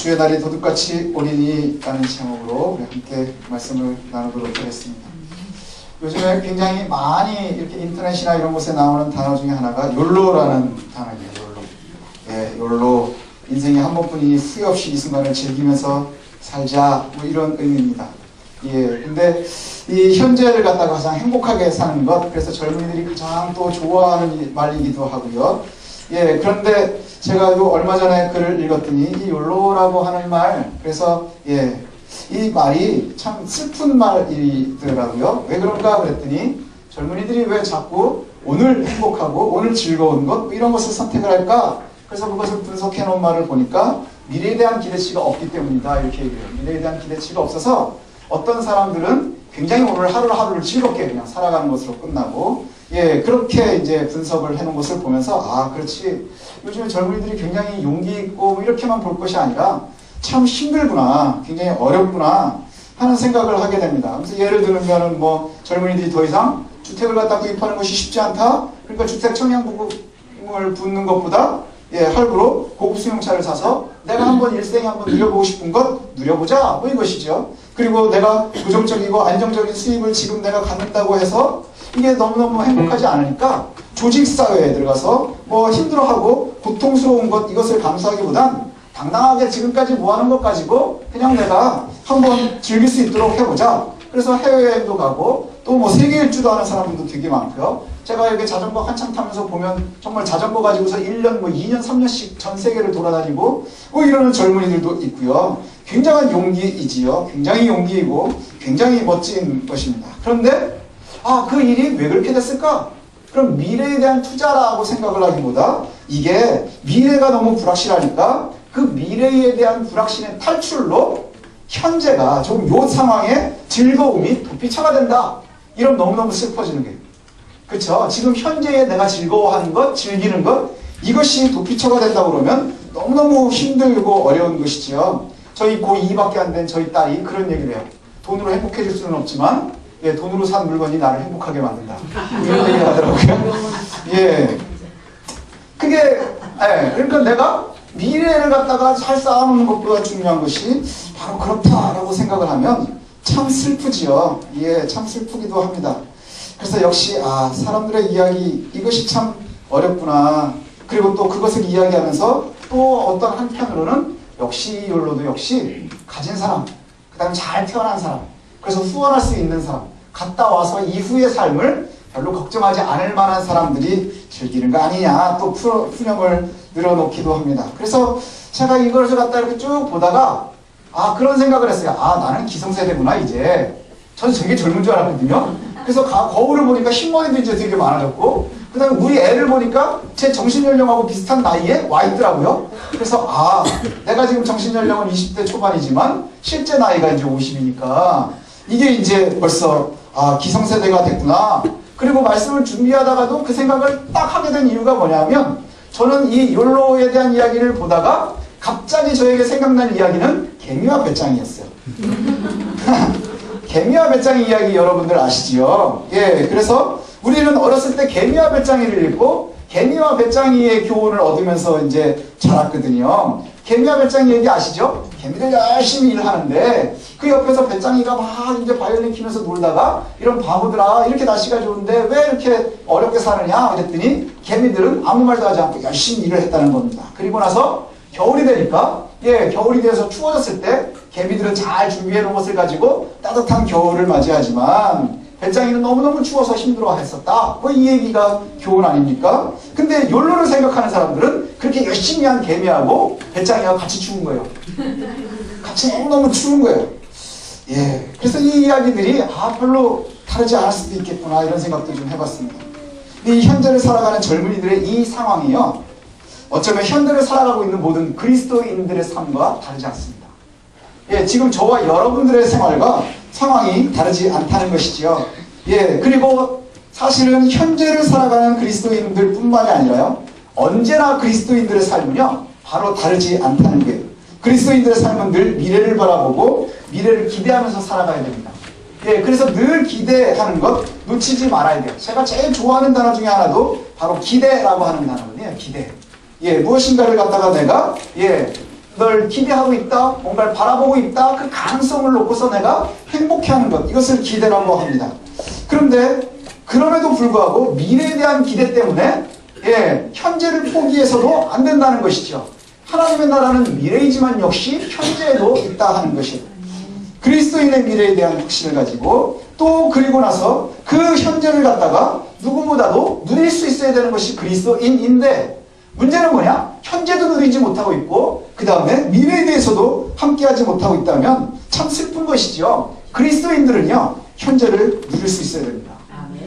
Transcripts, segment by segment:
주의 날이 도둑같이 오리니라는 제목으로 우리 함께 말씀을 나누도록 하겠습니다. 요즘에 굉장히 많이 이렇게 인터넷이나 이런 곳에 나오는 단어 중에 하나가 욜로라는 단어예요. 욜로. 예, 욜로. 인생이 한 번뿐이니 후회 없이 이 순간을 즐기면서 살자. 뭐 이런 의미입니다. 예, 근데 이 현재를 갖다가 가장 행복하게 사는 것, 그래서 젊은이들이 가장 또 좋아하는 말이기도 하고요. 예, 그런데 제가 요 얼마 전에 글을 읽었더니 이 욜로라고 하는 말, 그래서 예, 이 말이 참 슬픈 말이더라고요. 왜 그런가 그랬더니 젊은이들이 왜 자꾸 오늘 행복하고 오늘 즐거운 것 이런 것을 선택을 할까? 그래서 그것을 분석해 놓은 말을 보니까 미래에 대한 기대치가 없기 때문이다 이렇게 얘기해요. 미래에 대한 기대치가 없어서 어떤 사람들은 굉장히 오늘 하루하루를 즐겁게 그냥 살아가는 것으로 끝나고, 예, 그렇게 이제 분석을 해놓은 것을 보면서, 아, 그렇지. 요즘에 젊은이들이 굉장히 용기 있고 이렇게만 볼 것이 아니라 참 힘들구나, 굉장히 어렵구나 하는 생각을 하게 됩니다. 그래서 예를 들면은 뭐 젊은이들이 더 이상 주택을 갖다 구입하는 것이 쉽지 않다. 그러니까 주택 청약부금을 붓는 것보다 예, 할부로 고급 수용차를 사서 내가 한번 일생에 한번 누려보고 싶은 것 누려보자 뭐 이것이죠. 그리고 내가 고정적이고 안정적인 수입을 지금 내가 갖는다고 해서 이게 너무너무 행복하지 않으니까 조직사회에 들어가서 뭐 힘들어하고 고통스러운 것 이것을 감수하기보단 당당하게 지금까지 모아놓은 것 가지고 그냥 내가 한번 즐길 수 있도록 해보자. 그래서 해외여행도 가고 또 뭐 세계 일주도 하는 사람들도 되게 많고요. 제가 여기 자전거 한참 타면서 보면 정말 자전거 가지고서 1년 뭐 2년 3년씩 전 세계를 돌아다니고 뭐 이러는 젊은이들도 있고요. 굉장한 용기이지요. 굉장히 용기이고 굉장히 멋진 것입니다. 그런데 아, 그 일이 왜 그렇게 됐을까? 그럼 미래에 대한 투자라고 생각을 하기보다 이게 미래가 너무 불확실하니까 그 미래에 대한 불확실의 탈출로 현재가 좀 요 상황에 즐거움이 도피처가 된다. 이러면 너무너무 슬퍼지는 거예요. 그렇죠? 지금 현재에 내가 즐거워하는 것, 즐기는 것 이것이 도피처가 된다고 그러면 너무너무 힘들고 어려운 것이죠. 저희 고2밖에 안 된 저희 딸이 그런 얘기를 해요. 돈으로 행복해질 수는 없지만 예, 돈으로 산 물건이 나를 행복하게 만든다. 이런 얘기를 하더라고요. 예, 그게 예, 그러니까 내가 미래를 갖다가 잘 쌓아놓는 것보다 중요한 것이 바로 그렇다라고 생각을 하면 참 슬프지요. 예, 참 슬프기도 합니다. 그래서 역시 아, 사람들의 이야기 이것이 참 어렵구나. 그리고 또 그것을 이야기하면서 또 어떤 한편으로는 역시 욜로도 역시 가진 사람, 그 다음에 잘 태어난 사람, 그래서 후원할 수 있는 사람, 갔다 와서 이후의 삶을 별로 걱정하지 않을 만한 사람들이 즐기는 거 아니냐 또 푸념을 늘어놓기도 합니다. 그래서 제가 이것을 갖다 이렇게 쭉 보다가 아, 그런 생각을 했어요. 아, 나는 기성세대구나 이제. 저는 되게 젊은 줄 알았거든요. 그래서 거울을 보니까 흰머리도 이제 되게 많아졌고 그 다음에 우리 애를 보니까 제 정신연령하고 비슷한 나이에 와 있더라고요. 그래서 아, 내가 지금 정신연령은 20대 초반이지만 실제 나이가 이제 50이니까 이게 이제 벌써 아, 기성세대가 됐구나. 그리고 말씀을 준비하다가도 그 생각을 딱 하게 된 이유가 뭐냐면 저는 이 욜로에 대한 이야기를 보다가 갑자기 저에게 생각난 이야기는 개미와 배짱이었어요. 개미와 배짱이 이야기 여러분들 아시지요? 예, 그래서 우리는 어렸을 때 개미와 배짱이를 읽고 개미와 배짱이의 교훈을 얻으면서 이제 자랐거든요. 개미와 배짱이 얘기 아시죠? 개미들 열심히 일하는데 그 옆에서 배짱이가 막 이제 바이올린 키면서 놀다가 이런 바보들아 이렇게 날씨가 좋은데 왜 이렇게 어렵게 사느냐 그랬더니 개미들은 아무 말도 하지 않고 열심히 일을 했다는 겁니다. 그리고 나서 겨울이 되니까 예, 겨울이 돼서 추워졌을 때 개미들은 잘 준비해 놓은 것을 가지고 따뜻한 겨울을 맞이하지만 배짱이는 너무너무 추워서 힘들어했었다. 뭐 이 얘기가 교훈 아닙니까? 근데 욜로를 생각하는 사람들은 그렇게 열심히 한 개미하고 배짱이하고 같이 추운 거예요. 같이 너무너무 추운 거예요. 예, 그래서 이 이야기들이 아, 별로 다르지 않을 수도 있겠구나 이런 생각도 좀 해봤습니다. 이 현재를 살아가는 젊은이들의 이 상황이요, 어쩌면 현대를 살아가고 있는 모든 그리스도인들의 삶과 다르지 않습니다. 예, 지금 저와 여러분들의 생활과 상황이 다르지 않다는 것이지요. 예, 그리고 사실은 현재를 살아가는 그리스도인들 뿐만이 아니라요, 언제나 그리스도인들의 삶은요, 바로 다르지 않다는 거예요. 그리스도인들의 삶은 늘 미래를 바라보고 미래를 기대하면서 살아가야 됩니다. 예, 그래서 늘 기대하는 것 놓치지 말아야 돼요. 제가 제일 좋아하는 단어 중에 하나도 바로 기대라고 하는 단어거든요. 기대. 예, 무엇인가를 갖다가 내가 예, 걸 기대하고 있다, 뭔가를 바라보고 있다, 그 가능성을 놓고서 내가 행복해하는 것, 이것을 기대라고 합니다. 그런데 그럼에도 불구하고 미래에 대한 기대 때문에 현재를 포기해서도 안 된다는 것이죠. 하나님의 나라는 미래이지만 역시 현재에도 있다 하는 것이에요. 그리스도인의 미래에 대한 확신을 가지고 또 그리고 나서 그 현재를 갖다가 누구보다도 누릴 수 있어야 되는 것이 그리스도인인데, 문제는 뭐냐? 현재도 누리지 못하고 있고 그 다음에 미래에 대해서도 함께하지 못하고 있다면 참 슬픈 것이죠. 그리스도인들은요, 현재를 누릴 수 있어야 됩니다.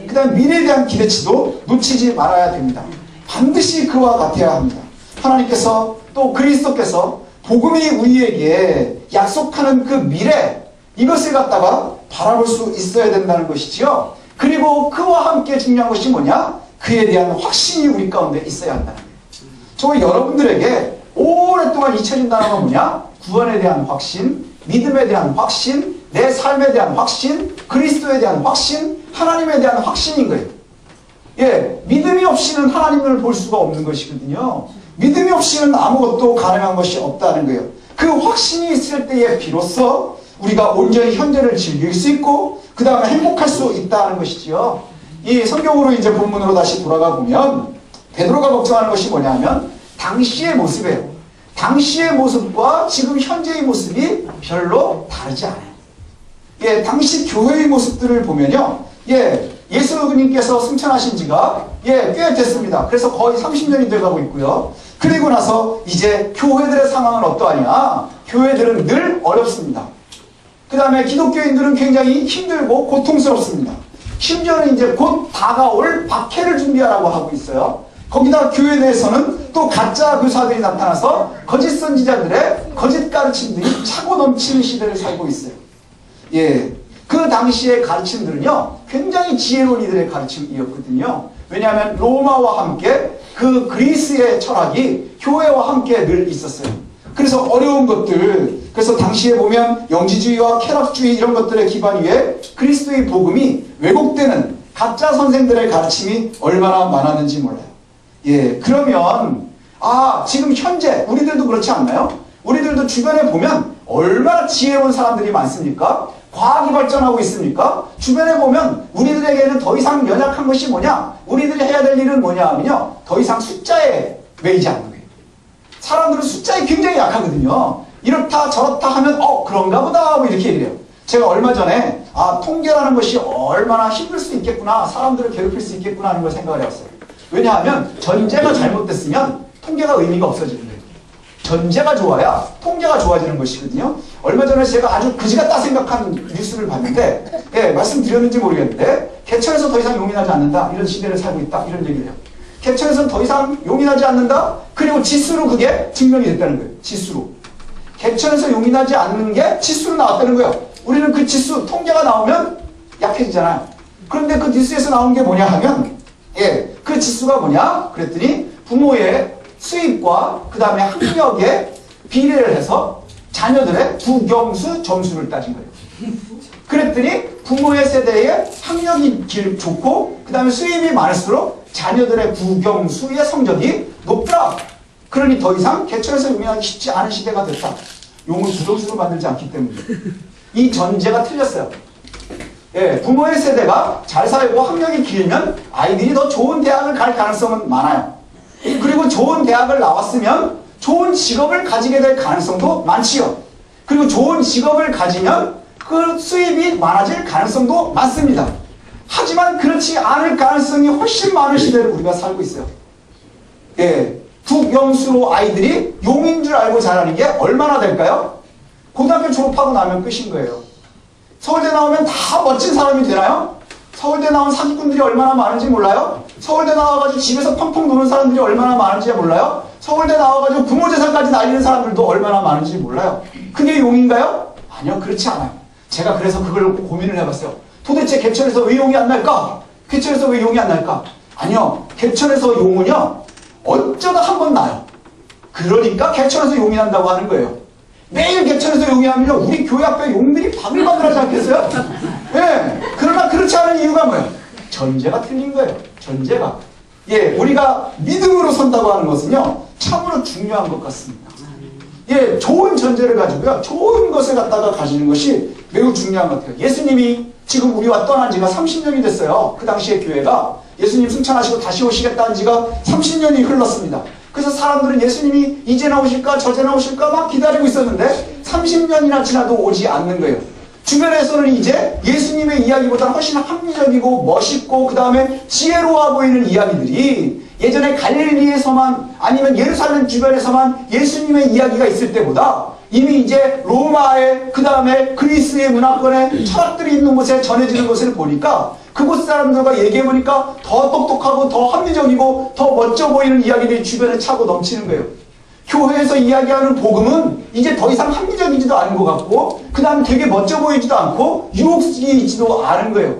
그 다음에 미래에 대한 기대치도 놓치지 말아야 됩니다. 반드시 그와 같아야 합니다. 하나님께서 또 그리스도께서 복음이 우리에게 약속하는 그 미래, 이것을 갖다가 바라볼 수 있어야 된다는 것이지요. 그리고 그와 함께 중요한 것이 뭐냐? 그에 대한 확신이 우리 가운데 있어야 한다는 거예요. 저 여러분들에게 오랫동안 잊혀진 단어가 뭐냐? 구원에 대한 확신, 믿음에 대한 확신, 내 삶에 대한 확신, 그리스도에 대한 확신, 하나님에 대한 확신인 거예요. 믿음이 없이는 하나님을 볼 수가 없는 것이거든요. 믿음이 없이는 아무것도 가능한 것이 없다는 거예요. 그 확신이 있을 때에 비로소 우리가 온전히 현재를 즐길 수 있고 그 다음에 행복할 수 있다는 것이지요. 이 성경으로 이제 본문으로 다시 돌아가 보면 베드로가 걱정하는 것이 뭐냐면 당시의 모습이에요. 당시의 모습과 지금 현재의 모습이 별로 다르지 않아요. 당시 교회의 모습들을 보면요, 예수님께서 승천하신 지가 꽤 됐습니다. 그래서 거의 30년이 돼가고 있고요. 그리고 나서 이제 교회들의 상황은 어떠하냐? 교회들은 늘 어렵습니다. 그 다음에 기독교인들은 굉장히 힘들고 고통스럽습니다. 심지어는 이제 곧 다가올 박해를 준비하라고 하고 있어요. 거기다 교회 내에서는 또 가짜 교사들이 나타나서 거짓 선지자들의 거짓 가르침들이 차고 넘치는 시대를 살고 있어요. 그 당시의 가르침들은요, 굉장히 지혜로운 이들의 가르침이었거든요. 왜냐하면 로마와 함께 그 그리스의 철학이 교회와 함께 늘 있었어요. 그래서 어려운 것들, 그래서 당시에 보면 영지주의와 쾌락주의 이런 것들의 기반 위에 그리스도의 복음이 왜곡되는 가짜 선생들의 가르침이 얼마나 많았는지 몰라요. 그러면 지금 현재 우리들도 그렇지 않나요? 우리들도 주변에 보면 얼마나 지혜로운 사람들이 많습니까? 과학이 발전하고 있습니까? 주변에 보면 우리들에게는 더 이상 연약한 것이 뭐냐? 우리들이 해야 될 일은 뭐냐 하면요, 더 이상 숫자에 매이지 않는 거예요. 사람들은 숫자에 굉장히 약하거든요. 이렇다 저렇다 하면 그런가 보다 뭐 이렇게 얘기해요. 제가 얼마 전에 통계라는 것이 얼마나 힘들 수 있겠구나, 사람들을 괴롭힐 수 있겠구나 하는 걸 생각을 해봤어요. 왜냐하면 전제가 잘못됐으면 통계가 의미가 없어지는 거예요. 전제가 좋아야 통계가 좋아지는 것이거든요. 얼마 전에 제가 아주 그지 같다 생각한 뉴스를 봤는데, 말씀드렸는지 모르겠는데, 개천에서 더 이상 용인하지 않는다, 이런 시대를 살고 있다, 이런 얘기를 해요. 개천에서는 더 이상 용인하지 않는다? 그리고 지수로 그게 증명이 됐다는 거예요. 지수로. 개천에서 용인하지 않는 게 지수로 나왔다는 거예요. 우리는 그 지수, 통계가 나오면 약해지잖아요. 그런데 그 뉴스에서 나온 게 뭐냐 하면, 그 지수가 뭐냐? 그랬더니 부모의 수입과 그 다음에 학력의 비례를 해서 자녀들의 국영수 점수를 따진 거예요. 그랬더니 부모의 세대의 학력이 좋고 그 다음에 수입이 많을수록 자녀들의 국영수의 성적이 높더라. 그러니 더 이상 개천에서 용인하기 쉽지 않은 시대가 됐다. 용을 부정수로 만들지 않기 때문에. 이 전제가 틀렸어요. 부모의 세대가 잘 살고 학력이 길면 아이들이 더 좋은 대학을 갈 가능성은 많아요. 그리고 좋은 대학을 나왔으면 좋은 직업을 가지게 될 가능성도 많지요. 그리고 좋은 직업을 가지면 그 수입이 많아질 가능성도 많습니다. 하지만 그렇지 않을 가능성이 훨씬 많은 시대를 우리가 살고 있어요. 국영수로 아이들이 용인 줄 알고 자라는 게 얼마나 될까요? 고등학교 졸업하고 나면 끝인 거예요. 서울대 나오면 다 멋진 사람이 되나요? 서울대 나온 사기꾼들이 얼마나 많은지 몰라요? 서울대 나와가지고 집에서 펑펑 노는 사람들이 얼마나 많은지 몰라요? 서울대 나와가지고 부모 재산까지 날리는 사람들도 얼마나 많은지 몰라요? 그게 용인가요? 아니요, 그렇지 않아요. 제가 그래서 그걸 고민을 해봤어요. 도대체 개천에서 왜 용이 안 날까? 개천에서 왜 용이 안 날까? 아니요, 개천에서 용은요, 어쩌다 한 번 나요. 그러니까 개천에서 용이 난다고 하는 거예요. 매일 개천에서 용이하면요, 우리 교회 앞에 용들이 바글바글하지 않겠어요? 그러나 그렇지 않은 이유가 뭐예요? 전제가 틀린 거예요. 전제가. 우리가 믿음으로 선다고 하는 것은요, 참으로 중요한 것 같습니다. 예, 좋은 전제를 가지고요. 좋은 것을 갖다가 가지는 것이 매우 중요한 것 같아요. 예수님이 지금 우리와 떠난 지가 30년이 됐어요. 그 당시에 교회가 예수님 승천하시고 다시 오시겠다는 지가 30년이 흘렀습니다. 그래서 사람들은 예수님이 이제 나오실까 저제 나오실까 막 기다리고 있었는데 30년이나 지나도 오지 않는 거예요. 주변에서는 이제 예수님의 이야기보다 훨씬 합리적이고 멋있고 그 다음에 지혜로워 보이는 이야기들이 예전에 갈릴리에서만 아니면 예루살렘 주변에서만 예수님의 이야기가 있을 때보다 이미 이제 로마의 그 다음에 그리스의 문화권에 철학들이 있는 곳에 전해지는 것을 보니까 그곳 사람들과 얘기해보니까 더 똑똑하고 더 합리적이고 더 멋져 보이는 이야기들이 주변에 차고 넘치는 거예요. 교회에서 이야기하는 복음은 이제 더 이상 합리적이지도 않은 것 같고 그 다음에 되게 멋져 보이지도 않고 유혹적이지도 않은 거예요.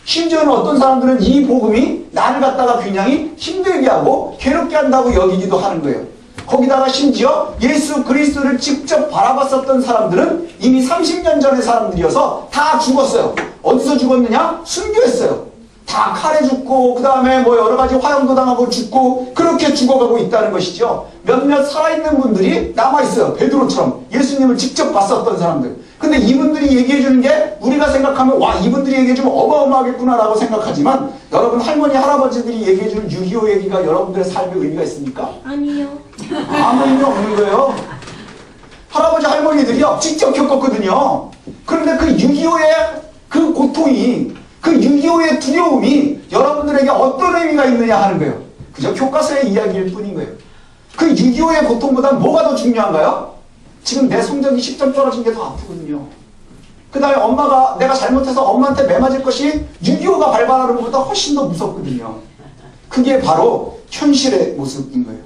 심지어는 어떤 사람들은 이 복음이 나를 갖다가 굉장히 힘들게 하고 괴롭게 한다고 여기기도 하는 거예요. 거기다가 심지어 예수 그리스도를 직접 바라봤었던 사람들은 이미 30년 전의 사람들이어서 다 죽었어요. 어디서 죽었느냐? 순교했어요. 다 칼에 죽고 그 다음에 뭐 여러 가지 화형도 당하고 죽고 그렇게 죽어가고 있다는 것이죠. 몇몇 살아있는 분들이 남아있어요. 베드로처럼 예수님을 직접 봤었던 사람들. 근데 이분들이 얘기해주는 게 우리가 생각하면 와 이분들이 얘기해주면 어마어마하겠구나 라고 생각하지만 여러분 할머니 할아버지들이 얘기해주는 6.25 얘기가 여러분들의 삶에 의미가 있습니까? 아니요. 아무 의미 없는 거예요. 할아버지 할머니들이요 직접 겪었거든요. 그런데 그 6.25의 그 고통이 그 6.25의 두려움이 여러분들에게 어떤 의미가 있느냐 하는 거예요. 그저 교과서의 이야기일 뿐인 거예요. 그 6.25의 고통보다 뭐가 더 중요한가요? 지금 내 성적이 10점 떨어진 게 더 아프거든요. 그 다음에 엄마가 내가 잘못해서 엄마한테 매맞을 것이 6.25가 발발하는 것보다 훨씬 더 무섭거든요. 그게 바로 현실의 모습인 거예요.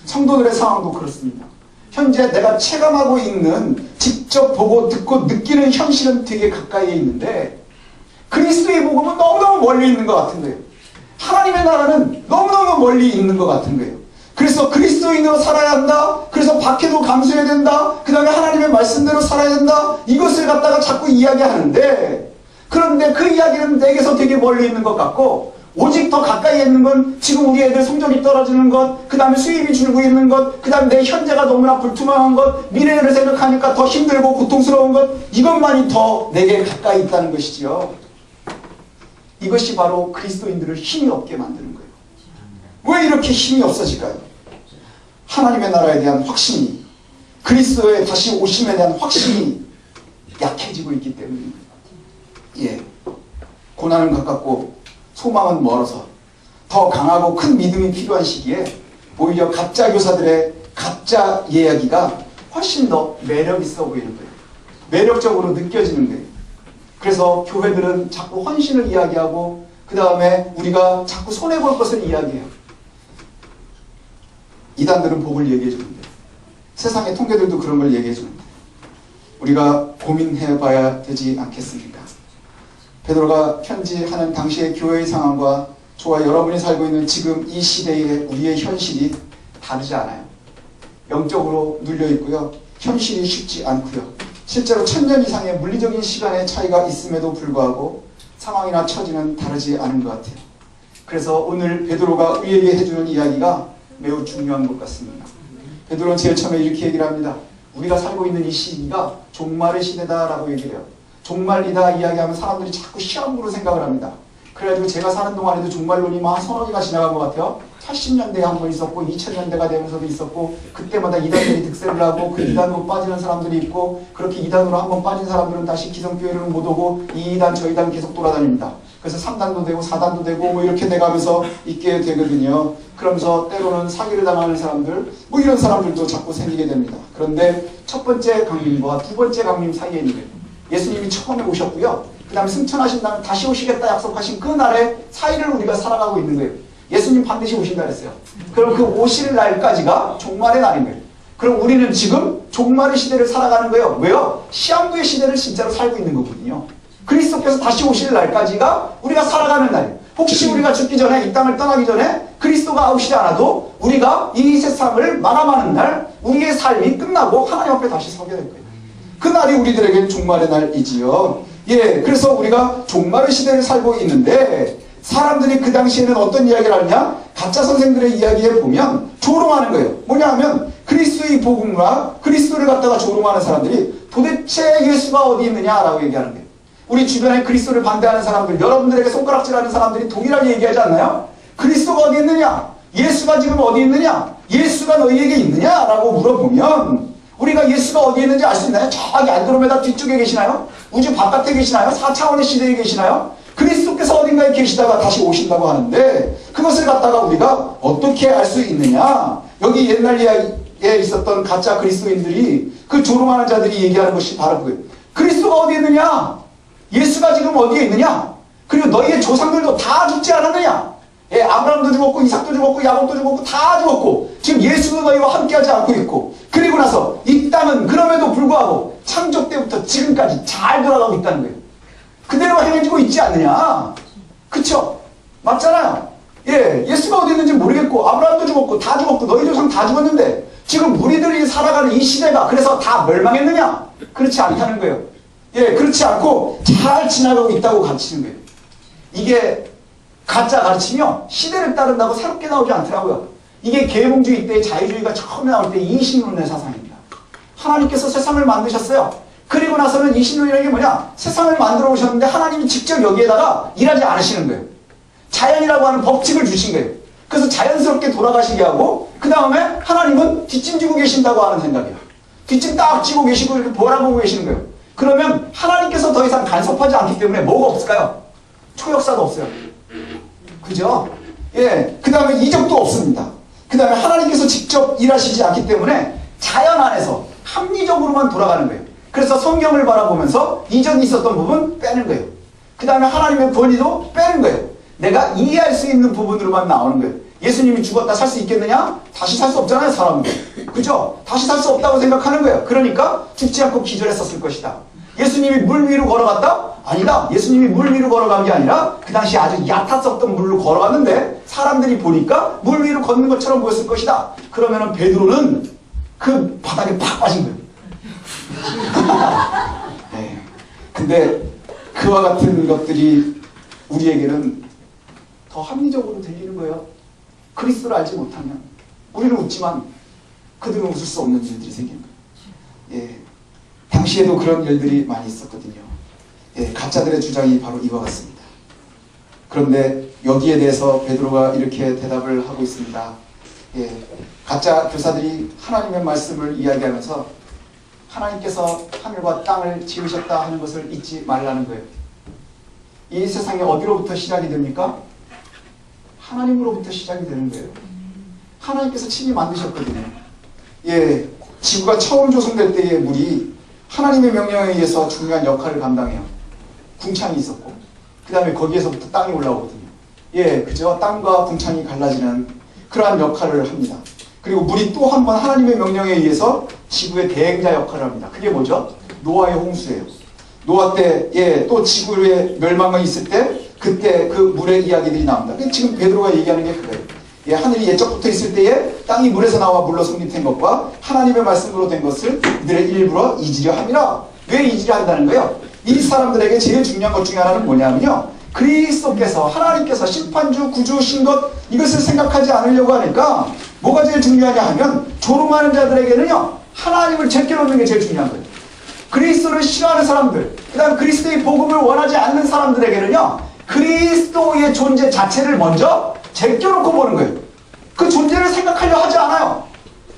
성도들의 상황도 그렇습니다. 현재 내가 체감하고 있는 직접 보고 듣고 느끼는 현실은 되게 가까이에 있는데 그리스도의 복음은 너무너무 멀리 있는 것 같은 거예요. 하나님의 나라는 너무너무 멀리 있는 것 같은 거예요. 그래서 그리스도인으로 살아야 한다. 그래서 박해도 감수해야 된다. 그 다음에 하나님의 말씀대로 살아야 된다. 이것을 갖다가 자꾸 이야기하는데 그런데 그 이야기는 내게서 되게 멀리 있는 것 같고 오직 더 가까이 있는 건 지금 우리 애들 성적이 떨어지는 것, 그 다음에 수입이 줄고 있는 것, 그 다음에 내 현재가 너무나 불투명한 것, 미래를 생각하니까 더 힘들고 고통스러운 것, 이것만이 더 내게 가까이 있다는 것이지요. 이것이 바로 그리스도인들을 힘이 없게 만드는 거예요. 왜 이렇게 힘이 없어질까요? 하나님의 나라에 대한 확신이, 그리스도의 다시 오심에 대한 확신이 약해지고 있기 때문입니다. 예, 고난은 가깝고 소망은 멀어서 더 강하고 큰 믿음이 필요한 시기에 오히려 가짜 교사들의 가짜 이야기가 훨씬 더 매력 있어 보이는 거예요. 매력적으로 느껴지는 거예요. 그래서 교회들은 자꾸 헌신을 이야기하고 그 다음에 우리가 자꾸 손해볼 것을 이야기해요. 이단들은 복을 얘기해 주는데 세상의 통계들도 그런 걸 얘기해 주는데 우리가 고민해 봐야 되지 않겠습니까? 베드로가 편지하는 당시의 교회의 상황과 저와 여러분이 살고 있는 지금 이 시대의 우리의 현실이 다르지 않아요. 영적으로 눌려 있고요. 현실이 쉽지 않고요. 실제로 1000년 이상의 물리적인 시간의 차이가 있음에도 불구하고 상황이나 처지는 다르지 않은 것 같아요. 그래서 오늘 베드로가 우리에게 해주는 이야기가 매우 중요한 것 같습니다. 베드로는 제일 처음에 이렇게 얘기를 합니다. 우리가 살고 있는 이 시기가 종말의 시대다라고 얘기를 해요. 종말이다 이야기하면 사람들이 자꾸 시험으로 생각을 합니다. 그래가지고 제가 사는 동안에도 종말론이 막 서너 개가 지나간 것 같아요. 80년대에 한 번 있었고 2000년대가 되면서도 있었고 그때마다 이단들이 득세를 하고 그 이단으로 빠지는 사람들이 있고 그렇게 이단으로 한 번 빠진 사람들은 다시 기성교회를 못 오고 이 이단 저 이단 계속 돌아다닙니다. 그래서 3단도 되고 4단도 되고 뭐 이렇게 돼가면서 있게 되거든요. 그러면서 때로는 사기를 당하는 사람들 뭐 이런 사람들도 자꾸 생기게 됩니다. 그런데 첫 번째 강림과 두 번째 강림 사이에 있는 거예요. 예수님이 처음에 오셨고요. 그 다음에 승천하신 다음에 다시 오시겠다 약속하신 그 날의 사이를 우리가 살아가고 있는 거예요. 예수님 반드시 오신다 그랬어요. 그럼 그 오실 날까지가 종말의 날인 거예요. 그럼 우리는 지금 종말의 시대를 살아가는 거예요. 왜요? 시한부의 시대를 진짜로 살고 있는 거거든요. 그리스도께서 다시 오실 날까지가 우리가 살아가는 날이에요. 혹시 우리가 죽기 전에 이 땅을 떠나기 전에 그리스도가 오시지 않아도 우리가 이 세상을 마감하는 날 우리의 삶이 끝나고 하나님 앞에 다시 서게 될 거예요. 그 날이 우리들에게는 종말의 날이지요. 예, 그래서 우리가 종말의 시대를 살고 있는데 사람들이 그 당시에는 어떤 이야기를 하느냐? 가짜 선생들의 이야기에 보면 조롱하는 거예요. 뭐냐 하면 그리스도의 복음과 그리스도를 갖다가 조롱하는 사람들이 도대체 예수가 어디 있느냐라고 얘기하는 거예요. 우리 주변에 그리스도를 반대하는 사람들, 여러분들에게 손가락질하는 사람들이 동일하게 얘기하지 않나요? 그리스도가 어디 있느냐? 예수가 지금 어디 있느냐? 예수가 너희에게 있느냐라고 물어보면 우리가 예수가 어디 있는지 알 수 있나요? 저기 안드로메다 뒤쪽에 계시나요? 우주 바깥에 계시나요? 4차원의 시대에 계시나요? 그리스도께서 어딘가에 계시다가 다시 오신다고 하는데 그것을 갖다가 우리가 어떻게 알 수 있느냐? 여기 옛날 이야기에 있었던 가짜 그리스도인들이 그 조롱하는 자들이 얘기하는 것이 바로 그거예요. 그리스도가 어디 있느냐? 예수가 지금 어디에 있느냐? 그리고 너희의 조상들도 다 죽지 않았느냐? 예, 아브라함도 죽었고 이삭도 죽었고 야곱도 죽었고 다 죽었고 지금 예수도 너희와 함께하지 않고 있고 그리고 나서 이 땅은 그럼에도 불구하고 창조 때부터 지금까지 잘 돌아가고 있다는 거예요. 그대로 행해지고 있지 않느냐? 그쵸? 맞잖아요. 예, 예수가 어디 있는지 모르겠고 아브라함도 죽었고 다 죽었고 너희 조상 다 죽었는데 지금 우리들이 살아가는 이 시대가 그래서 다 멸망했느냐? 그렇지 않다는 거예요. 예, 그렇지 않고 잘 지나가고 있다고 가르치는 거예요. 이게 가짜 가르치며 시대를 따른다고 새롭게 나오지 않더라고요. 이게 계몽주의 때의 자유주의가 처음에 나올 때 이신론의 사상입니다. 하나님께서 세상을 만드셨어요. 그리고 나서는 이신론이라는 게 뭐냐? 세상을 만들어 오셨는데 하나님이 직접 여기에다가 일하지 않으시는 거예요. 자연이라고 하는 법칙을 주신 거예요. 그래서 자연스럽게 돌아가시게 하고 그 다음에 하나님은 뒷짐 지고 계신다고 하는 생각이에요. 뒷짐 딱 지고 계시고 이렇게 보라보고 계시는 거예요. 그러면 하나님께서 더 이상 간섭하지 않기 때문에 뭐가 없을까요? 초역사도 없어요. 그죠? 예, 그 다음에 이적도 없습니다. 그 다음에 하나님께서 직접 일하시지 않기 때문에 자연 안에서 합리적으로만 돌아가는 거예요. 그래서 성경을 바라보면서 이전에 있었던 부분 빼는 거예요. 그 다음에 하나님의 권위도 빼는 거예요. 내가 이해할 수 있는 부분으로만 나오는 거예요. 예수님이 죽었다 살 수 있겠느냐? 다시 살 수 없잖아요, 사람은. 그죠? 다시 살 수 없다고 생각하는 거예요. 그러니까 죽지 않고 기절했었을 것이다. 예수님이 물 위로 걸어갔다? 아니다. 예수님이 물 위로 걸어간 게 아니라 그 당시 아주 얕았었던 물로 걸어갔는데 사람들이 보니까 물 위로 걷는 것처럼 보였을 것이다. 그러면은 베드로는 그 바닥에 팍 빠진 거예요. 네. 근데 그와 같은 것들이 우리에게는 더 합리적으로 들리는 거예요. 그리스도를 알지 못하면 우리는 웃지만 그들은 웃을 수 없는 일들이 생기는 거예요. 예. 당시에도 그런 일들이 많이 있었거든요. 예, 가짜들의 주장이 바로 이와 같습니다. 그런데 여기에 대해서 베드로가 이렇게 대답을 하고 있습니다. 예, 가짜 교사들이 하나님의 말씀을 이야기하면서 하나님께서 하늘과 땅을 지으셨다 하는 것을 잊지 말라는 거예요. 이 세상이 어디로부터 시작이 됩니까? 하나님으로부터 시작이 되는 거예요. 하나님께서 친히 만드셨거든요. 예, 지구가 처음 조성될 때의 물이 하나님의 명령에 의해서 중요한 역할을 감당해요. 궁창이 있었고 그 다음에 거기에서부터 땅이 올라오거든요. 예, 그죠? 땅과 궁창이 갈라지는 그러한 역할을 합니다. 그리고 물이 또 한 번 하나님의 명령에 의해서 지구의 대행자 역할을 합니다. 그게 뭐죠? 노아의 홍수예요. 노아 때, 예, 또 지구의 멸망이 있을 때 그때 그 물의 이야기들이 나옵니다. 지금 베드로가 얘기하는 게 그거예요. 예, 하늘이 예적부터 있을 때에 땅이 물에서 나와 물로 성립된 것과 하나님의 말씀으로 된 것을 그들의 일부러 잊으려 함이라. 왜 잊으려 한다는 거예요? 이 사람들에게 제일 중요한 것 중에 하나는 뭐냐면요, 그리스도께서 하나님께서 심판주 구주신 것 이것을 생각하지 않으려고 하니까 뭐가 제일 중요하냐 하면 조롱하는 자들에게는요 하나님을 제껴놓는 게 제일 중요한 거예요. 그리스도를 싫어하는 사람들, 그 다음 그리스도의 복음을 원하지 않는 사람들에게는요 그리스도의 존재 자체를 먼저 제껴놓고 보는 거예요. 그 존재를 생각하려 하지 않아요.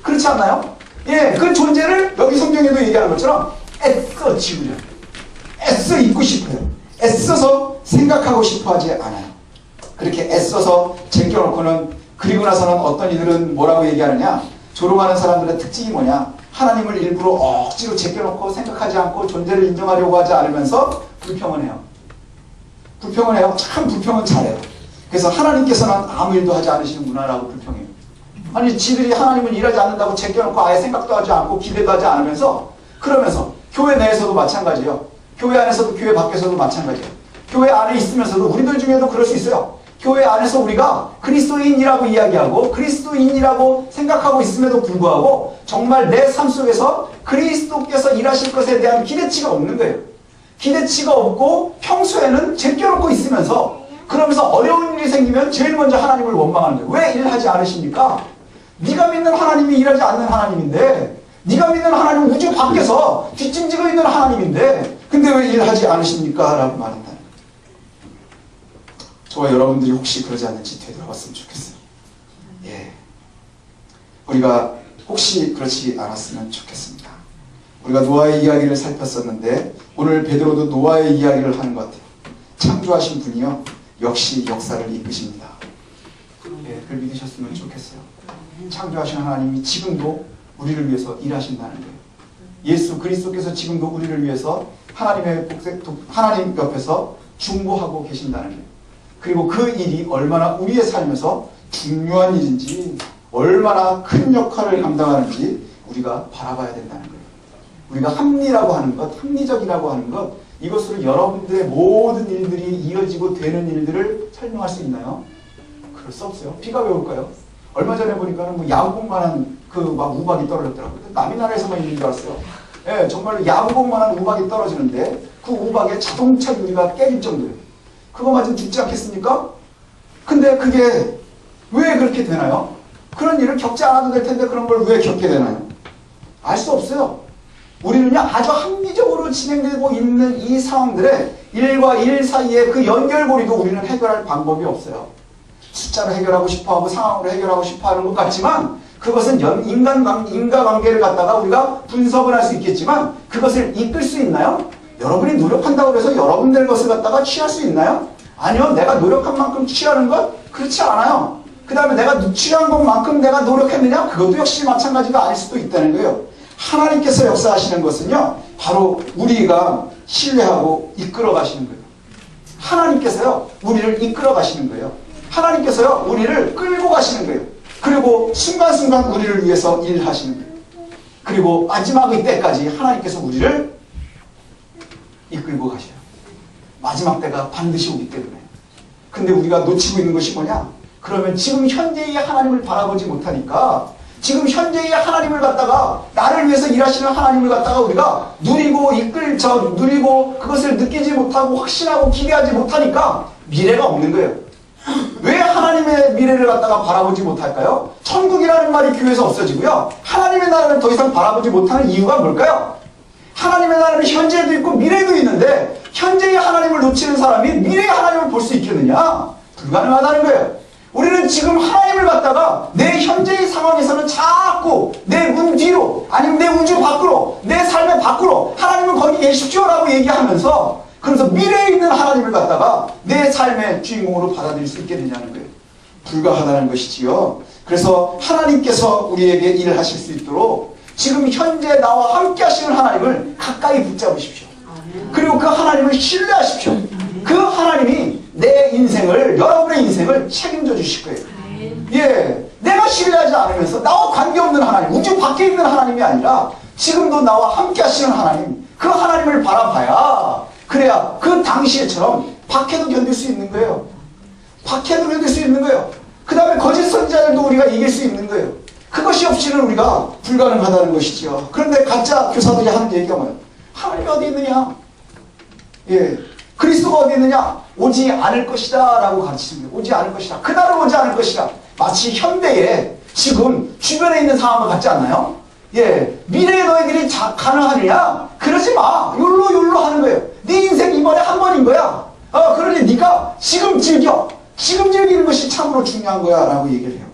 그렇지 않나요? 예, 그 존재를 여기 성경에도 얘기하는 것처럼 애써 지우려, 애써 잊고 싶어요. 애써서 생각하고 싶어 하지 않아요. 그렇게 애써서 제껴놓고는, 그리고 나서는 어떤 이들은 뭐라고 얘기하느냐, 조롱하는 사람들의 특징이 뭐냐, 하나님을 일부러 억지로 제껴놓고 생각하지 않고 존재를 인정하려고 하지 않으면서 불평을 해요. 불평을 해요. 참 불평은 잘해요. 그래서 하나님께서는 아무 일도 하지 않으시는구나 라고 불평해요. 아니 지들이 하나님은 일하지 않는다고 제껴놓고 아예 생각도 하지 않고 기대도 하지 않으면서, 그러면서 교회 내에서도 마찬가지예요. 교회 안에서도 교회 밖에서도 마찬가지예요. 교회 안에 있으면서도 우리들 중에도 그럴 수 있어요. 교회 안에서 우리가 그리스도인이라고 이야기하고 그리스도인이라고 생각하고 있음에도 불구하고 정말 내 삶 속에서 그리스도께서 일하실 것에 대한 기대치가 없는 거예요. 기대치가 없고 평소에는 제껴놓고 있으면서, 그러면서 어려운 일이 생기면 제일 먼저 하나님을 원망하는 거예요. 왜 일하지 않으십니까? 네가 믿는 하나님이 일하지 않는 하나님인데, 네가 믿는 하나님은 우주 밖에서 뒷짐지고 있는 하나님인데 근데 왜 일하지 않으십니까? 라고 말한다. 저와 여러분들이 혹시 그러지 않는지 되돌아봤으면 좋겠어요. 예, 우리가 혹시 그렇지 않았으면 좋겠습니다. 우리가 노아의 이야기를 살폈었는데 오늘 베드로도 노아의 이야기를 하는 것 같아요. 창조하신 분이요 역시 역사를 이끄십니다. 예, 그걸 믿으셨으면 좋겠어요. 창조하신 하나님이 지금도 우리를 위해서 일하신다는 거예요. 예수 그리스도께서 지금도 우리를 위해서 하나님 옆에서 중보하고 계신다는 거예요. 그리고 그 일이 얼마나 우리의 삶에서 중요한 일인지, 얼마나 큰 역할을 감당하는지 우리가 바라봐야 된다는 거예요. 우리가 합리라고 하는 것, 합리적이라고 하는 것, 이것으로 여러분들의 모든 일들이 이어지고 되는 일들을 설명할 수 있나요? 그럴 수 없어요. 비가 왜 올까요? 얼마 전에 보니까는 뭐 야구공만한 막 우박이 떨어졌더라고요. 남의 나라에서만 있는 줄 알았어요. 예, 정말로 야구공만한 우박이 떨어지는데 그 우박에 자동차 유리가 깨질 정도예요. 그거 맞으면 죽지 않겠습니까? 근데 그게 왜 그렇게 되나요? 그런 일을 겪지 않아도 될 텐데 그런 걸 왜 겪게 되나요? 알 수 없어요. 우리는요 아주 합리적으로 진행되고 있는 이 상황들의 일과 일 사이의 그 연결고리도 우리는 해결할 방법이 없어요. 숫자로 해결하고 싶어하고 상황으로 해결하고 싶어하는 것 같지만 그것은 인과관계를 갖다가 우리가 분석을 할 수 있겠지만 그것을 이끌 수 있나요? 여러분이 노력한다고 해서 여러분들 것을 갖다가 취할 수 있나요? 아니요. 내가 노력한 만큼 취하는 것? 그렇지 않아요. 그 다음에 내가 취한 것만큼 내가 노력했느냐? 그것도 역시 마찬가지가 아닐 수도 있다는 거예요. 하나님께서 역사하시는 것은요 바로 우리가 신뢰하고 이끌어 가시는 거예요. 하나님께서요 우리를 이끌어 가시는 거예요. 하나님께서요 우리를 끌고 가시는 거예요. 그리고 순간순간 우리를 위해서 일하시는 거예요. 그리고 마지막의 때까지 하나님께서 우리를 이끌고 가셔요. 마지막 때가 반드시 오기 때문에. 근데 우리가 놓치고 있는 것이 뭐냐? 그러면 지금 현재의 하나님을 바라보지 못하니까 지금 현재의 하나님을 갖다가 나를 위해서 일하시는 하나님을 갖다가 우리가 누리고 그것을 느끼지 못하고 확신하고 기대하지 못하니까 미래가 없는 거예요. 왜 하나님의 미래를 갖다가 바라보지 못할까요? 천국이라는 말이 교회에서 없어지고요. 하나님의 나라를 더 이상 바라보지 못하는 이유가 뭘까요? 하나님의 나라는 현재도 있고 미래도 있는데 현재의 하나님을 놓치는 사람이 미래의 하나님을 볼 수 있겠느냐? 불가능하다는 거예요. 우리는 지금 하나님을 갖다가 내 현재의 상황에서는 자꾸 내 문 뒤로 아니면 내 우주 밖으로 내 삶의 밖으로 하나님은 거기 계십시오라고 얘기하면서 그래서 미래에 있는 하나님을 갖다가 내 삶의 주인공으로 받아들일 수 있게 되냐는 거예요. 불가하다는 것이지요. 그래서 하나님께서 우리에게 일을 하실 수 있도록 지금 현재 나와 함께 하시는 하나님을 가까이 붙잡으십시오. 그리고 그 하나님을 신뢰하십시오. 그 하나님이 내 인생을, 여러분의 인생을 책임져 주실 거예요. 예, 내가 신뢰하지 않으면서 나와 관계없는 하나님, 우주 밖에 있는 하나님이 아니라 지금도 나와 함께 하시는 하나님, 그 하나님을 바라봐야 그래야 그 당시에처럼 박해도 견딜 수 있는 거예요. 박해도 견딜 수 있는 거예요. 그 다음에 거짓 선지자들도 우리가 이길 수 있는 거예요. 그것이 없이는 우리가 불가능하다는 것이죠. 그런데 가짜 교사들이 하는 얘기가 뭐예요? 하나님이 어디 있느냐? 예, 그리스도가 어디 있느냐? 오지 않을 것이다 라고 가르치십니다. 오지 않을 것이다. 그날은 오지 않을 것이다. 마치 현대에 지금 주변에 있는 상황을 같지 않나요? 예, 미래에 너희들이 가능하느냐? 그러지 마. 욜로 하는 거예요. 네 인생 이번에 한 번인 거야. 그러니 네가 지금 즐겨. 지금 즐기는 것이 참으로 중요한 거야 라고 얘기를 해요.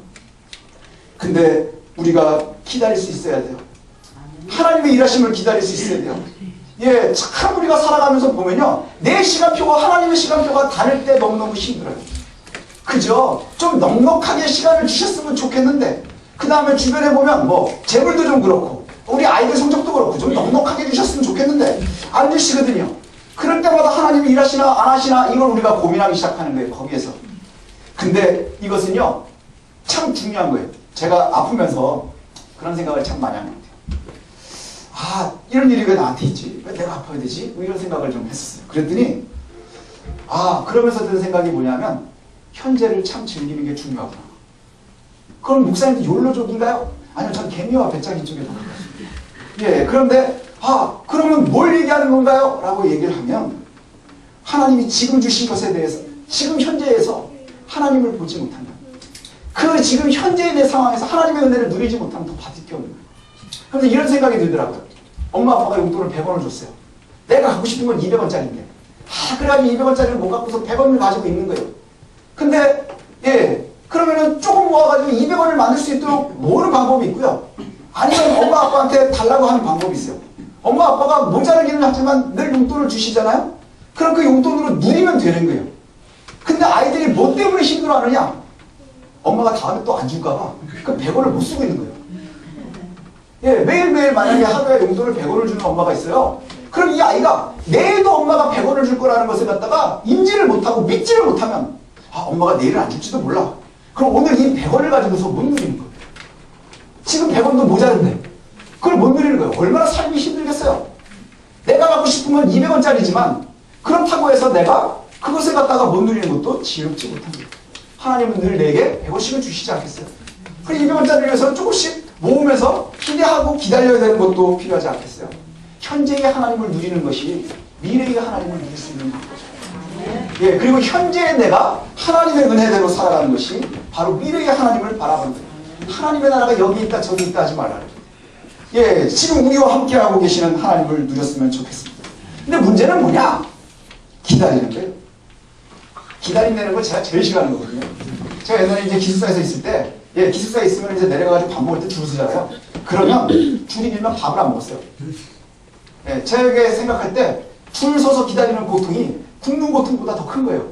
근데 우리가 기다릴 수 있어야 돼요. 하나님의 일하심을 기다릴 수 있어야 돼요. 예, 참 우리가 살아가면서 보면요, 내 시간표와 하나님의 시간표가 다를 때 너무너무 힘들어요. 그죠? 좀 넉넉하게 시간을 주셨으면 좋겠는데 그 다음에 주변에 보면 뭐 재물도 좀 그렇고 우리 아이들 성적도 그렇고 좀 넉넉하게 주셨으면 좋겠는데 안 주시거든요. 그럴 때마다 하나님이 일하시나 안 하시나 이걸 우리가 고민하기 시작하는 거예요. 거기에서. 근데 이것은요 참 중요한 거예요. 제가 아프면서 그런 생각을 참 많이 하는 것 같아요. 아, 이런 일이 왜 나한테 있지? 왜 내가 아파야 되지? 뭐 이런 생각을 좀 했었어요. 그랬더니 그러면서 드는 생각이 뭐냐면 현재를 참 즐기는 게 중요하구나. 그럼 목사님도 욜로족인가요? 아니요, 전 개미와 배짱이 쪽에 나갑니다. 예, 그런데 그러면 뭘 얘기하는 건가요? 라고 얘기를 하면 하나님이 지금 주신 것에 대해서 지금 현재에서 하나님을 보지 못한다. 그 지금 현재의 상황에서 하나님의 은혜를 누리지 못하면 더 받을 게 없는 거예요. 그래서 이런 생각이 들더라고요. 엄마 아빠가 용돈을 100원을 줬어요. 내가 갖고 싶은 건 200원짜리인데 그래가지고 200원짜리를 못 갖고서 100원을 가지고 있는 거예요. 근데 그러면은 조금 모아가지고 200원을 만들 수 있도록 모으는 방법이 있고요. 아니면 엄마 아빠한테 달라고 하는 방법이 있어요. 엄마 아빠가 모자라기는 하지만 늘 용돈을 주시잖아요. 그럼 그 용돈으로 누리면 되는 거예요. 근데 아이들이 뭐 때문에 힘들어하느냐? 엄마가 다음에 또 안 줄까봐 그 100원을 못 쓰고 있는 거예요. 매일매일 만약에 하루에 용돈을 100원을 주는 엄마가 있어요. 그럼 이 아이가 내일도 엄마가 100원을 줄 거라는 것을 갖다가 인지를 못하고 믿지를 못하면 엄마가 내일은 안 줄지도 몰라. 그럼 오늘 이 100원을 가지고서 못 누리는 거예요. 지금 100원도 모자른데 그걸 못 누리는 거예요. 얼마나 삶이 힘들겠어요. 내가 갖고 싶은 건 200원짜리지만 그렇다고 해서 내가 그것을 갖다가 못 누리는 것도 지겹지 못한 거예요. 하나님은 늘 내게 100원씩을 주시지 않겠어요? 그 200원짜리를 위해서 조금씩 모으면서 기대하고 기다려야 되는 것도 필요하지 않겠어요? 현재의 하나님을 누리는 것이 미래의 하나님을 누릴 수 있는 거죠. 그리고 현재의 내가 하나님의 은혜대로 살아가는 것이 바로 미래의 하나님을 바라보는 거예요. 하나님의 나라가 여기 있다 저기 있다 하지 말라는 거예요. 지금 우리와 함께하고 계시는 하나님을 누렸으면 좋겠습니다. 근데 문제는 뭐냐? 기다리는 거예요. 기다린다는 걸 제가 제일 싫어하는 거거든요. 제가 옛날에 이제 기숙사에서 있을 때, 기숙사에 있으면 이제 내려가가지고 밥 먹을 때 줄을 서잖아요. 그러면 줄이 길면 밥을 안 먹었어요. 제가 생각할 때 줄 서서 기다리는 고통이 굶는 고통보다 더 큰 거예요.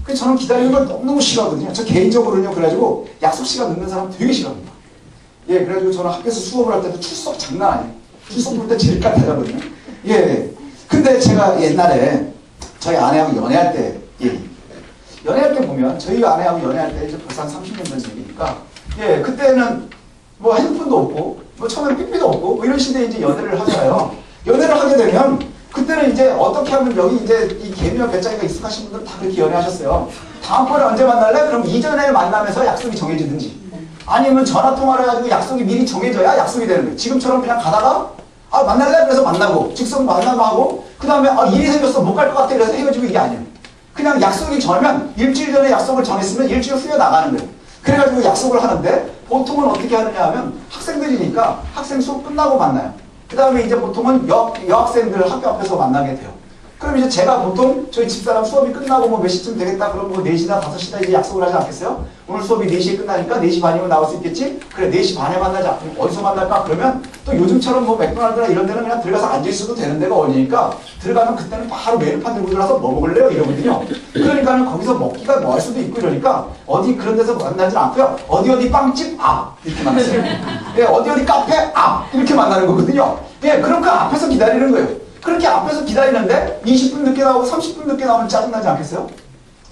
그래서 저는 기다리는 걸 너무너무 싫어하거든요. 저 개인적으로는요. 그래가지고 약속 시간 늦는 사람 되게 싫어합니다. 그래가지고 저는 학교에서 수업을 할 때도 출석 장난 아니에요. 출석 볼 때 제일 까탈하거든요. 근데 제가 옛날에 저희 아내하고 연애할 때 연애할 때 보면 저희 아내하고 연애할 때 이제 벌써 한 30년 전 얘기니까 그때는 뭐 핸드폰도 없고 뭐 처음에는 삐삐도 없고 뭐 이런 시대에 이제 연애를 하잖아요. 연애를 하게 되면 그때는 이제 어떻게 하면 여기 이제 이 개미와 배짱이가 익숙하신 분들은 다 그렇게 연애하셨어요. 다음번에 언제 만날래? 그럼 이전에 만나면서 약속이 정해지든지 아니면 전화통화를 해가지고 약속이 미리 정해져야 약속이 되는 거예요. 지금처럼 그냥 가다가 만날래? 그래서 만나고 즉석 만나고 하고 그 다음에 일이 생겼어 못 갈 것 같아 그래서 헤어지고 이게 아니에요. 그냥 약속이 정하면 일주일 전에 약속을 정했으면 일주일 후에 나가는 거예요. 그래가지고 약속을 하는데 보통은 어떻게 하느냐 하면 학생들이니까 학생 수업 끝나고 만나요. 그 다음에 이제 보통은 여학생들 학교 앞에서 만나게 돼요. 그럼 이제 제가 보통 저희 집사람 수업이 끝나고 뭐 몇 시쯤 되겠다 그럼 뭐 4시나 5시나 이제 약속을 하지 않겠어요? 오늘 수업이 4시에 끝나니까 4시 반이면 나올 수 있겠지? 그래 4시 반에 만나자. 그럼 어디서 만날까? 그러면 또 요즘처럼 뭐 맥도날드나 이런 데는 그냥 들어가서 앉아있어도 되는 데가 어디니까 들어가면 그때는 바로 메뉴판 들고 들어가서 뭐 먹을래요? 이러거든요. 그러니까는 거기서 먹기가 뭐 할 수도 있고 이러니까 어디 그런 데서 만나지 않고요. 어디 빵집 앞 이렇게 만났어요. 어디 카페 앞 이렇게 만나는 거거든요. 그럼 그 앞에서 기다리는 거예요. 그렇게 앞에서 기다리는데 20분 늦게 나오고 30분 늦게 나오면 짜증나지 않겠어요?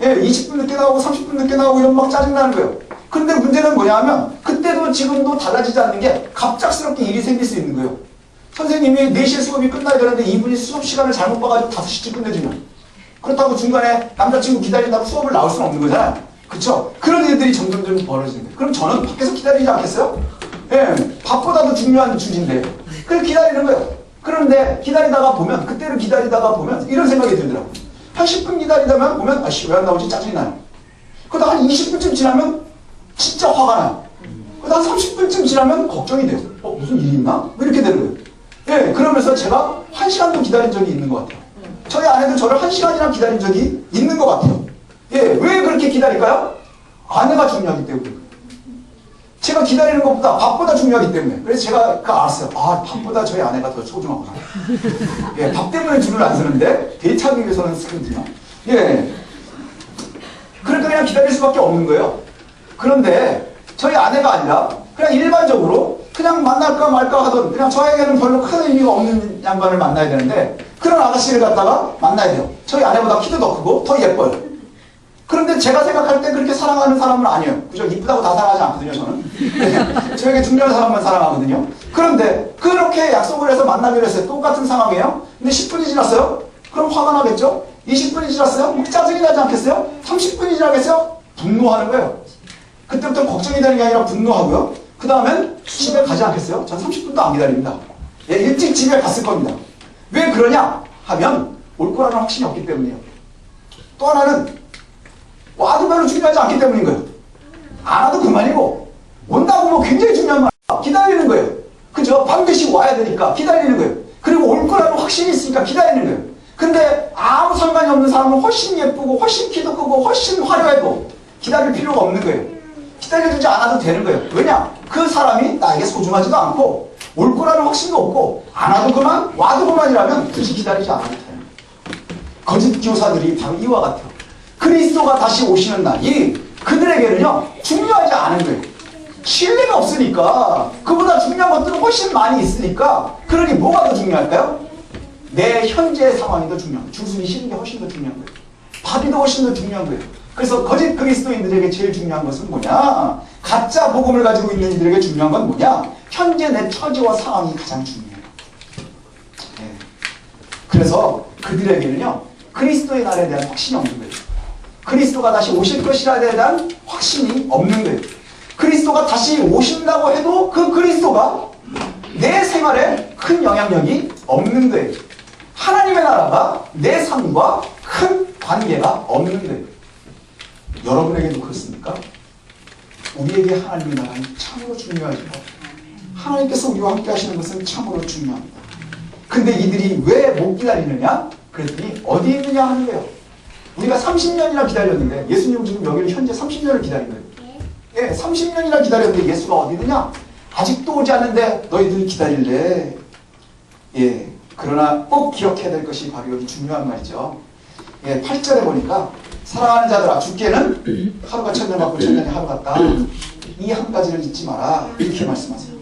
20분 늦게 나오고 30분 늦게 나오고 이러면 막 짜증나는 거예요. 근데 문제는 뭐냐 하면 그때도 지금도 달라지지 않는 게 갑작스럽게 일이 생길 수 있는 거예요. 선생님이 4시에 수업이 끝나야 되는데 이분이 수업 시간을 잘못 봐가지고 5시쯤 끝내주면 그렇다고 중간에 남자친구 기다린다고 수업을 나올 수는 없는 거잖아요. 그쵸? 그런 일들이 점점 벌어지는 거예요. 그럼 저는 밖에서 기다리지 않겠어요? 밥보다도 중요한 주제인데 그래서 기다리는 거예요. 그런데 기다리다가 보면 그때를 기다리다가 보면 이런 생각이 들더라고요. 한 10분 기다리다가 보면 왜 안 나오지? 짜증이 나요. 그러다 한 20분쯤 지나면 진짜 화가 나요. 그러다 한 30분쯤 지나면 걱정이 돼요. 무슨 일이 있나? 뭐 이렇게 되는 거예요. 그러면서 제가 1시간도 기다린 적이 있는 것 같아요. 저희 아내도 저를 1시간이나 기다린 적이 있는 것 같아요. 왜 그렇게 기다릴까요? 아내가 중요하기 때문에. 제가 기다리는 것보다 밥보다 중요하기 때문에. 그래서 제가 알았어요. 밥보다 저희 아내가 더 소중하구나. 밥 때문에 줄을 안 서는데 데이트하기 위해서는 쓰거든요. 그러니까 그냥 기다릴 수밖에 없는 거예요. 그런데 저희 아내가 아니라 그냥 일반적으로 그냥 만날까 말까 하던 그냥 저에게는 별로 큰 의미가 없는 양반을 만나야 되는데 그런 아가씨를 갖다가 만나야 돼요. 저희 아내보다 키도 더 크고 더 예뻐요. 그런데 제가 생각할 때 그렇게 사랑하는 사람은 아니에요. 그죠? 이쁘다고 다 사랑하지 않거든요, 저는. 저에게 중요한 사람만 사랑하거든요. 그런데 그렇게 약속을 해서 만나기로 했어요. 똑같은 상황이에요. 근데 10분이 지났어요? 그럼 화가 나겠죠? 20분이 지났어요? 막 짜증이 나지 않겠어요? 30분이 지나겠어요? 분노하는 거예요. 그때부터 걱정이 되는 게 아니라 분노하고요. 그 다음엔 집에 가지 않겠어요? 전 30분도 안 기다립니다. 일찍 집에 갔을 겁니다. 왜 그러냐 하면 올 거라는 확신이 없기 때문이에요. 또 하나는 와도 별로 중요하지 않기 때문인 거예요. 안 와도 그만이고, 온다고 뭐 굉장히 중요한 말이야. 기다리는 거예요. 그죠? 반드시 와야 되니까 기다리는 거예요. 그리고 올 거라는 확신이 있으니까 기다리는 거예요. 근데 아무 상관이 없는 사람은 훨씬 예쁘고 훨씬 키도 크고 훨씬 화려해도 기다릴 필요가 없는 거예요. 기다려주지 않아도 되는 거예요. 왜냐? 그 사람이 나에게 소중하지도 않고 올 거라는 확신도 없고 안 와도 그만, 와도 그만이라면 굳이 기다리지 않아도 돼요. 거짓 교사들이 바로 이와 같아요. 그리스도가 다시 오시는 날이 그들에게는요 중요하지 않은 거예요. 신뢰가 없으니까, 그보다 중요한 것들은 훨씬 많이 있으니까. 그러니 뭐가 더 중요할까요? 내 현재 상황이 더 중요한 거예요. 줄숨이 쉬는 게 훨씬 더 중요한 거예요. 밥이 더 훨씬 더 중요한 거예요. 그래서 거짓 그리스도인들에게 제일 중요한 것은 뭐냐? 가짜 복음을 가지고 있는 이들에게 중요한 건 뭐냐? 현재 내 처지와 상황이 가장 중요해요. 네. 그래서 그들에게는요 그리스도의 날에 대한 확신이 없는 거예요. 그리스도가 다시 오실 것이라에 대한 확신이 없는 거예요. 그리스도가 다시 오신다고 해도 그 그리스도가 내 생활에 큰 영향력이 없는 거예요. 하나님의 나라가 내 삶과 큰 관계가 없는 거예요. 여러분에게도 그렇습니까? 우리에게 하나님의 나라는 참으로 중요하죠. 하나님께서 우리와 함께 하시는 것은 참으로 중요합니다. 근데 이들이 왜 못 기다리느냐? 그랬더니 어디 있느냐 하는 거예요. 우리가 30년이나 기다렸는데, 예수님 지금 여기를 현재 30년을 기다린 거예요. 예, 30년이나 기다렸는데 예수가 어디 있느냐? 아직도 오지 않는데 너희들 기다릴래. 예, 그러나 꼭 기억해야 될 것이 바로 여기 중요한 말이죠. 예, 8절에 보니까 사랑하는 자들아 죽게는 하루가 천년 같고 천년이 하루 같다. 이 한 가지를 잊지 마라. 이렇게 말씀하세요.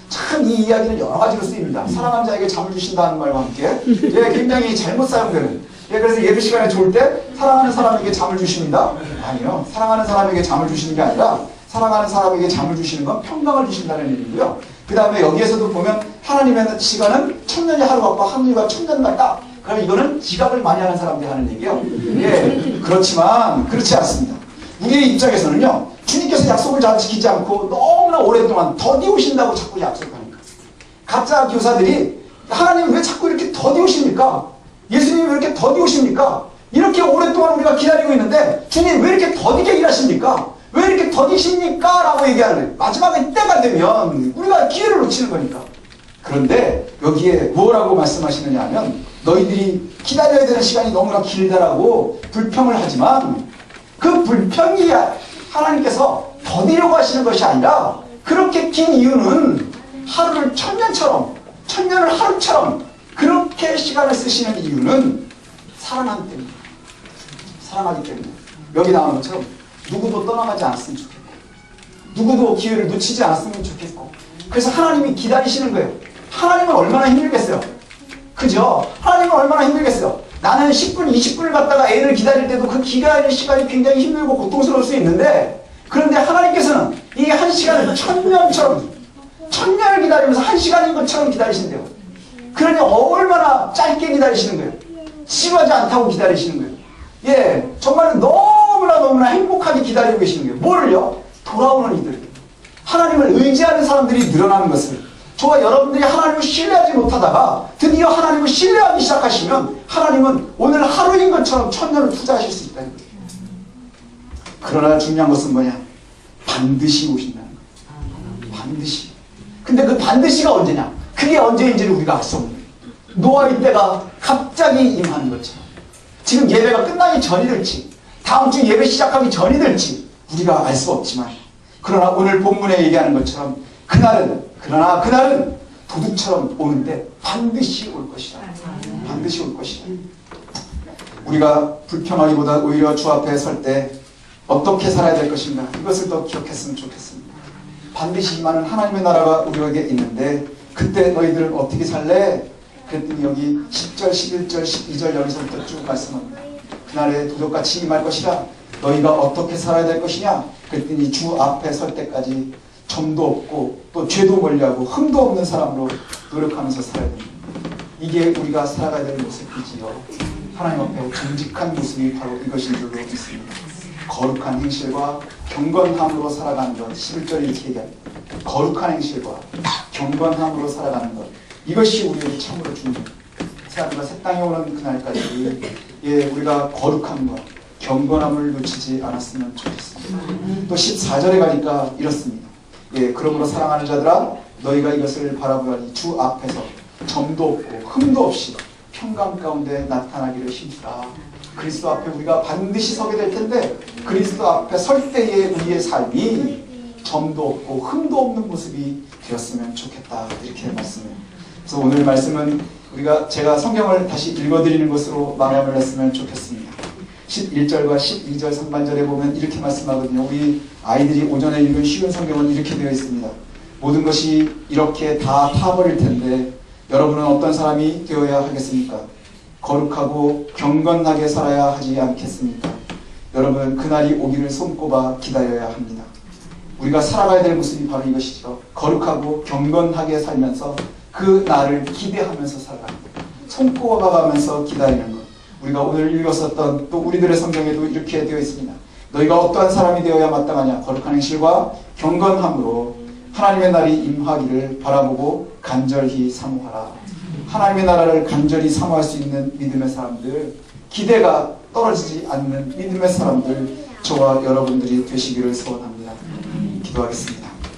참 이 이야기는 여러 가지로 쓰입니다. 사랑하는 자에게 잠을 주신다는 말과 함께 예, 굉장히 잘못 사용되는, 예, 그래서 예배 시간에 좋을 때 사랑하는 사람에게 잠을 주십니다. 아니요. 사랑하는 사람에게 잠을 주시는 게 아니라 사랑하는 사람에게 잠을 주시는 건 평강을 주신다는 얘기고요. 그 다음에 여기에서도 보면 하나님의 시간은 천년이 하루 같고 하루가 천년 같다. 그럼 이거는 지각을 많이 하는 사람들이 하는 얘기예요. 예, 그렇지만 그렇지 않습니다. 우리의 입장에서는요, 주님께서 약속을 잘 지키지 않고 너무나 오랫동안 더디우신다고 자꾸 약속하니까. 가짜 교사들이 하나님 왜 자꾸 이렇게 더디우십니까? 예수님이 왜 이렇게 더디우십니까? 이렇게 오랫동안 우리가 기다리고 있는데 주님 왜 이렇게 더디게 일하십니까? 왜 이렇게 더디십니까? 라고 얘기하는 거예요. 마지막에 때가 되면 우리가 기회를 놓치는 거니까. 그런데 여기에 뭐라고 말씀하시느냐 하면, 너희들이 기다려야 되는 시간이 너무나 길다라고 불평을 하지만 그 불평이 하나님께서 더디려고 하시는 것이 아니라, 그렇게 긴 이유는 하루를 천년처럼, 천년을 하루처럼 그렇게 시간을 쓰시는 이유는 사랑하기 때문에. 사랑하기 때문에. 여기 나오는 것처럼 누구도 떠나가지 않았으면 좋겠고, 누구도 기회를 놓치지 않았으면 좋겠고, 그래서 하나님이 기다리시는 거예요. 하나님은 얼마나 힘들겠어요. 그죠? 하나님은 얼마나 힘들겠어요. 나는 10분, 20분을 갖다가 애를 기다릴 때도 그 기다리는 시간이 굉장히 힘들고 고통스러울 수 있는데, 그런데 하나님께서는 이 한 시간을 천년처럼, 천년을 기다리면서 한 시간인 것처럼 기다리신대요. 그러니 얼마나 짧게 기다리시는 거예요. 지루하지 않다고 기다리시는 거예요. 예, 정말 너무나 행복하게 기다리고 계시는 거예요. 뭐를요? 돌아오는 이들. 하나님을 의지하는 사람들이 늘어나는 것을, 저와 여러분들이 하나님을 신뢰하지 못하다가 드디어 하나님을 신뢰하기 시작하시면 하나님은 오늘 하루인 것처럼 천년을 투자하실 수 있다는 거예요. 그러나 중요한 것은 뭐냐? 반드시 오신다는 거예요. 반드시. 근데 그 반드시가 언제냐? 그게 언제인지를 우리가 알 수 없는 거예요. 노아의 때가 갑자기 임하는 것처럼, 지금 예배가 끝나기 전이 될지, 다음 주 예배 시작하기 전이 될지 우리가 알 수 없지만, 그러나 오늘 본문에 얘기하는 것처럼 그날은 도둑처럼 오는데 반드시 올 것이다. 반드시 올 것이다. 우리가 불평하기보다 오히려 주 앞에 설 때 어떻게 살아야 될 것인가, 이것을 더 기억했으면 좋겠습니다. 반드시 임하는 하나님의 나라가 우리에게 있는데 그때 너희들은 어떻게 살래? 그랬더니 여기 10절, 11절, 12절 여기서부터 쭉 말씀합니다. 그날에 도둑같이 임할 것이라. 너희가 어떻게 살아야 될 것이냐? 그랬더니 주 앞에 설 때까지 점도 없고 또 죄도 멀리하고 흠도 없는 사람으로 노력하면서 살아야 됩니다. 이게 우리가 살아가야 될 모습이지요. 하나님 앞에 정직한 모습이 바로 이것인 줄로 믿습니다. 거룩한 행실과 경건함으로 살아가는 것, 11절에 이렇게 얘기합니다. 거룩한 행실과 경건함으로 살아가는 것, 이것이 우리에게 참으로 중요합니다. 우리가 새 땅에 오는 그날까지 우리가 거룩함과 경건함을 놓치지 않았으면 좋겠습니다. 또 14절에 가니까 이렇습니다. 예, 그러므로 사랑하는 자들아 너희가 이것을 바라보니 주 앞에서 점도 없고 흠도 없이 평강 가운데 나타나기를 힘쓰라. 그리스도 앞에 우리가 반드시 서게 될 텐데 그리스도 앞에 설 때의 우리의 삶이 점도 없고 흠도 없는 모습이 되었으면 좋겠다. 이렇게 말씀을. 그래서 오늘 말씀은 제가 성경을 다시 읽어드리는 것으로 마감을 했으면 좋겠습니다. 11절과 12절 상반절에 보면 이렇게 말씀하거든요. 우리 아이들이 오전에 읽은 쉬운 성경은 이렇게 되어 있습니다. 모든 것이 이렇게 다 타버릴 텐데 여러분은 어떤 사람이 되어야 하겠습니까? 거룩하고 경건하게 살아야 하지 않겠습니까? 여러분 그날이 오기를 손꼽아 기다려야 합니다. 우리가 살아가야 될 모습이 바로 이것이죠. 거룩하고 경건하게 살면서 그 날을 기대하면서 살아가는 것, 손꼽아가면서 기다리는 것. 우리가 오늘 읽었었던 또 우리들의 성경에도 이렇게 되어 있습니다. 너희가 어떠한 사람이 되어야 마땅하냐? 거룩한 행실과 경건함으로 하나님의 날이 임하기를 바라보고 간절히 사모하라. 하나님의 나라를 간절히 사모할 수 있는 믿음의 사람들, 기대가 떨어지지 않는 믿음의 사람들, 저와 여러분들이 되시기를 소원합니다. 기도하겠습니다.